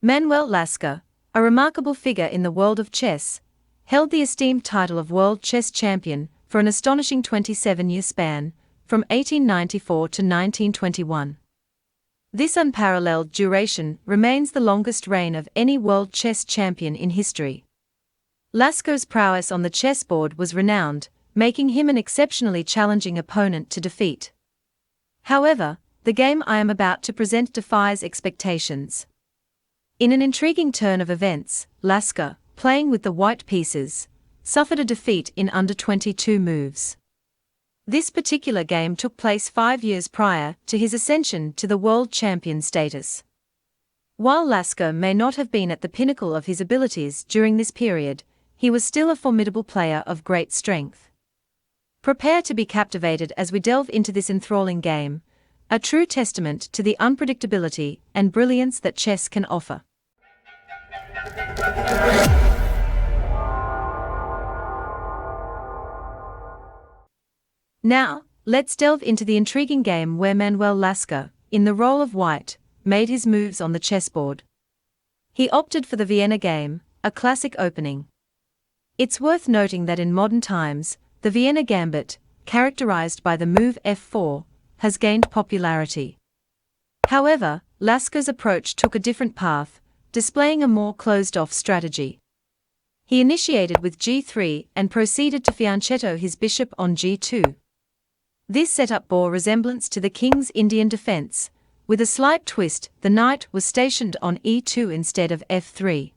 Manuel Lasker, a remarkable figure in the world of chess, held the esteemed title of World Chess Champion for an astonishing 27-year span, from 1894 to 1921. This unparalleled duration remains the longest reign of any world chess champion in history. Lasker's prowess on the chessboard was renowned, making him an exceptionally challenging opponent to defeat. However, the game I am about to present defies expectations. In an intriguing turn of events, Lasker, playing with the white pieces, suffered a defeat in under 22 moves. This particular game took place 5 years prior to his ascension to the world champion status. While Lasker may not have been at the pinnacle of his abilities during this period, he was still a formidable player of great strength. Prepare to be captivated as we delve into this enthralling game, a true testament to the unpredictability and brilliance that chess can offer. Now, let's delve into the intriguing game where Manuel Lasker, in the role of white, made his moves on the chessboard. He opted for the Vienna game, a classic opening. It's worth noting that in modern times, the Vienna gambit, characterized by the move f4, has gained popularity. However, Lasker's approach took a different path, displaying a more closed-off strategy. He initiated with g3 and proceeded to fianchetto his bishop on g2. This setup bore resemblance to the king's Indian defense. With a slight twist, the knight was stationed on e2 instead of f3.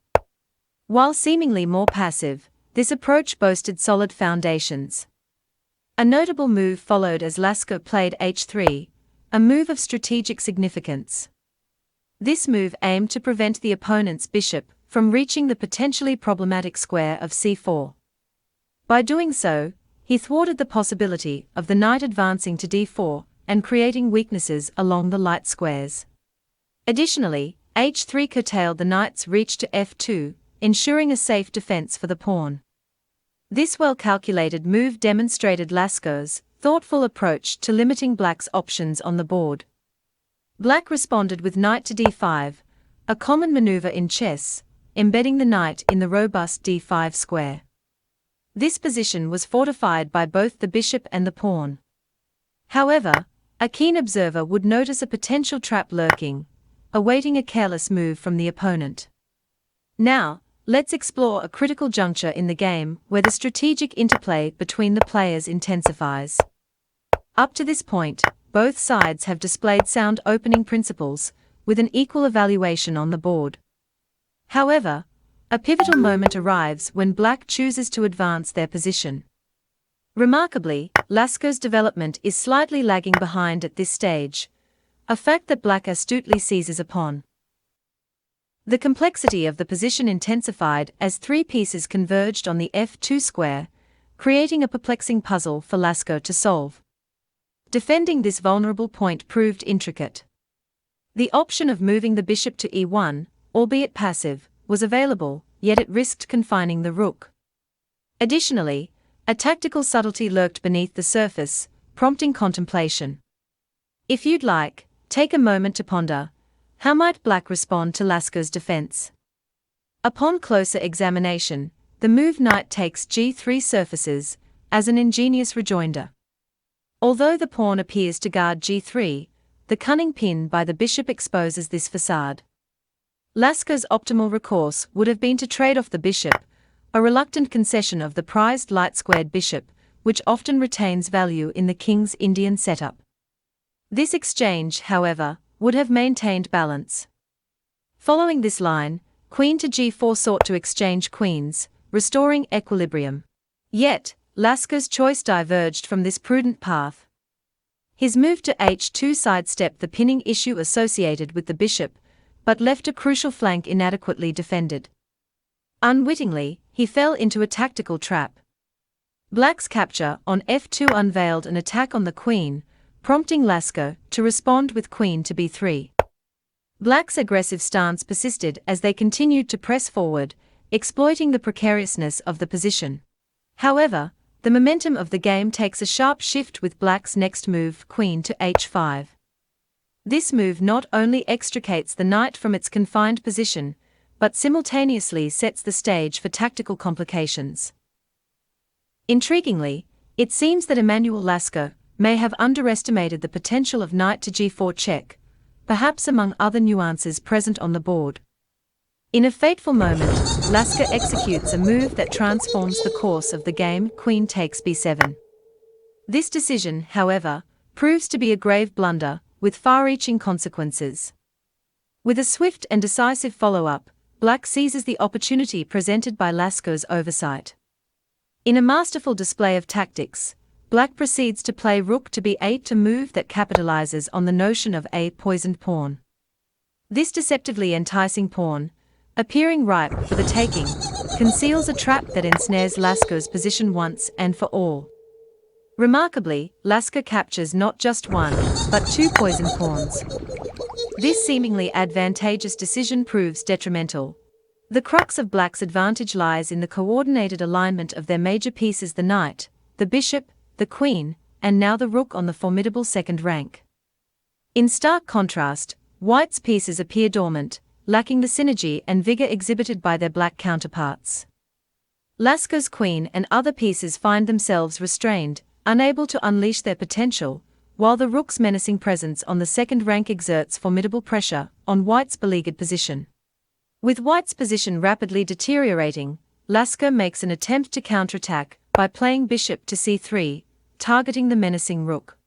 While seemingly more passive, this approach boasted solid foundations. A notable move followed as Lasker played h3, a move of strategic significance. This move aimed to prevent the opponent's bishop from reaching the potentially problematic square of c4. By doing so, he thwarted the possibility of the knight advancing to d4 and creating weaknesses along the light squares. Additionally, h3 curtailed the knight's reach to f2, ensuring a safe defense for the pawn. This well-calculated move demonstrated Lasker's thoughtful approach to limiting black's options on the board. Black responded with knight to d5, a common maneuver in chess, embedding the knight in the robust d5 square. This position was fortified by both the bishop and the pawn. However, a keen observer would notice a potential trap lurking, awaiting a careless move from the opponent. Now, let's explore a critical juncture in the game where the strategic interplay between the players intensifies. Up to this point, both sides have displayed sound opening principles, with an equal evaluation on the board. However, a pivotal moment arrives when black chooses to advance their position. Remarkably, Lasker's development is slightly lagging behind at this stage, a fact that black astutely seizes upon. The complexity of the position intensified as three pieces converged on the f2 square, creating a perplexing puzzle for Lasker to solve. Defending this vulnerable point proved intricate. The option of moving the bishop to e1, albeit passive, was available, yet it risked confining the rook. Additionally, a tactical subtlety lurked beneath the surface, prompting contemplation. If you'd like, take a moment to ponder, how might black respond to Lasker's defense? Upon closer examination, the move knight takes g3 surfaces as an ingenious rejoinder. Although the pawn appears to guard g3, the cunning pin by the bishop exposes this facade. Lasker's optimal recourse would have been to trade off the bishop, a reluctant concession of the prized light-squared bishop, which often retains value in the king's Indian setup. This exchange, however, would have maintained balance. Following this line, queen to g4 sought to exchange queens, restoring equilibrium. Yet, Lasker's choice diverged from this prudent path. His move to h2 sidestepped the pinning issue associated with the bishop, but left a crucial flank inadequately defended. Unwittingly, he fell into a tactical trap. Black's capture on f2 unveiled an attack on the queen, prompting Lasker to respond with queen to b3. Black's aggressive stance persisted as they continued to press forward, exploiting the precariousness of the position. However, the momentum of the game takes a sharp shift with Black's next move, queen to h5. This move not only extricates the knight from its confined position, but simultaneously sets the stage for tactical complications. Intriguingly, it seems that Emanuel Lasker may have underestimated the potential of knight to g4 check, perhaps among other nuances present on the board. In a fateful moment, Lasker executes a move that transforms the course of the game. Queen takes b7. This decision, however, proves to be a grave blunder, with far-reaching consequences. With a swift and decisive follow-up, Black seizes the opportunity presented by Lasker's oversight. In a masterful display of tactics, Black proceeds to play rook to b8, a move that capitalizes on the notion of a poisoned pawn. This deceptively enticing pawn, appearing ripe for the taking, conceals a trap that ensnares Lasker's position once and for all. Remarkably, Lasker captures not just one, but two poisoned pawns. This seemingly advantageous decision proves detrimental. The crux of Black's advantage lies in the coordinated alignment of their major pieces: the knight, the bishop, the queen, and now the rook on the formidable second rank. In stark contrast, White's pieces appear dormant, lacking the synergy and vigor exhibited by their black counterparts. Lasker's queen and other pieces find themselves restrained, unable to unleash their potential, while the rook's menacing presence on the second rank exerts formidable pressure on White's beleaguered position. With White's position rapidly deteriorating, Lasker makes an attempt to counterattack by playing bishop to c3, targeting the menacing rook.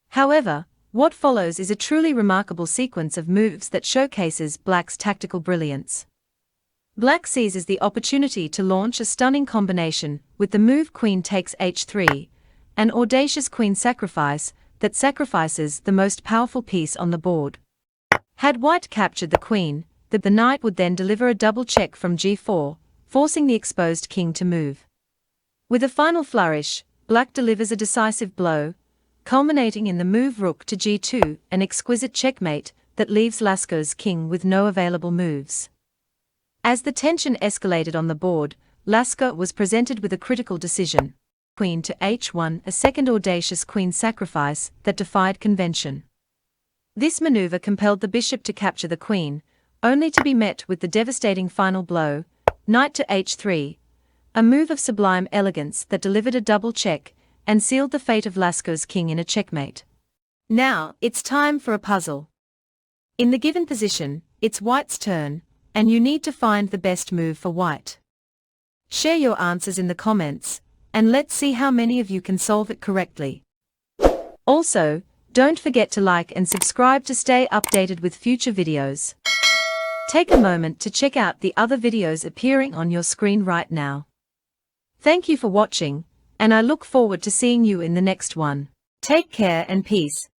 However, what follows is a truly remarkable sequence of moves that showcases Black's tactical brilliance. Black seizes the opportunity to launch a stunning combination with the move queen takes h3, an audacious queen sacrifice that sacrifices the most powerful piece on the board. Had White captured the queen, the knight would then deliver a double check from g4, forcing the exposed king to move. With a final flourish, Black delivers a decisive blow, culminating in the move rook to g2, an exquisite checkmate that leaves Lasker's king with no available moves. As the tension escalated on the board, Lasker was presented with a critical decision: queen to h1, a second audacious queen sacrifice that defied convention. This maneuver compelled the bishop to capture the queen, only to be met with the devastating final blow, knight to h3, a move of sublime elegance that delivered a double check and sealed the fate of Lasker's king in a checkmate. Now, it's time for a puzzle. In the given position, it's White's turn, and you need to find the best move for White. Share your answers in the comments, and let's see how many of you can solve it correctly. Also, don't forget to like and subscribe to stay updated with future videos. Take a moment to check out the other videos appearing on your screen right now. Thank you for watching, and I look forward to seeing you in the next one. Take care and peace.